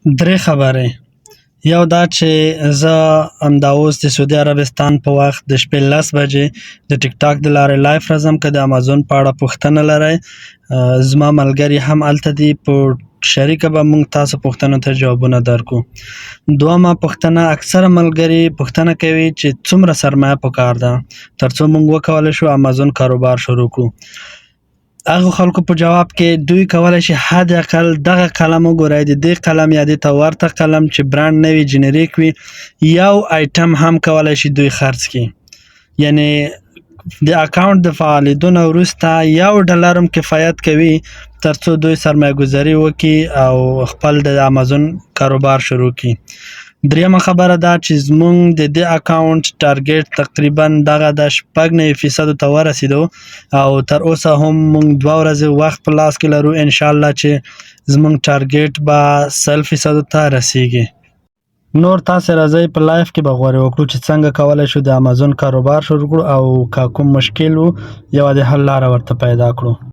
درې خبرې. یو دا چې زه همدا اوس د سعودي عربستان په وخت د شپې 10 بجې د ټیک ټاک د لارې لایف راځم. که د امازون په اړه پوښتنه لرئ، زما ملګري هم هلته دي، په شریکه به موږ تاسو پوښتنو ته جوابونه درکو. دومه پوښتنه، اکثره ملګري پوښتنه کوي چې څومره سرمایه پکار ده تر څو موږ وکولی شو امازون کاروبار شروع کړو. هغه خلکو په جواب کې دوی کولی شي حد اقل دغه قلم وګورئ، د دې قلم یا دې ته ورته قلم چې برانډ نه وي، جنریک وي، یو آیټم هم کولی شي دوی خرڅ کړي. یعنی د اکاونټ د فعالېدو نه وروسته $1 هم کفایت کوي تر څو دوی سرمایه گذاري وکړي او خپل د امازون کاروبار شروع کړي. دریمه خبره دا چې زمونږ د دې اکاونټ ټارګټ تقریبا دغه د 9% ته ورسېدو او تر اوسه هم موږ 2 ورځې وخت په لاس کې لرو، انشاءالله چې زمونږ ټارګټ به 100% ته رسیږي. نور تاسې راځئ په لایف کې به غورې وکړو چې څنګه کولی شو د امازون کاروبار شروع کړو او که کوم مشکل و یوه د حل لاره ورته پیدا کړو.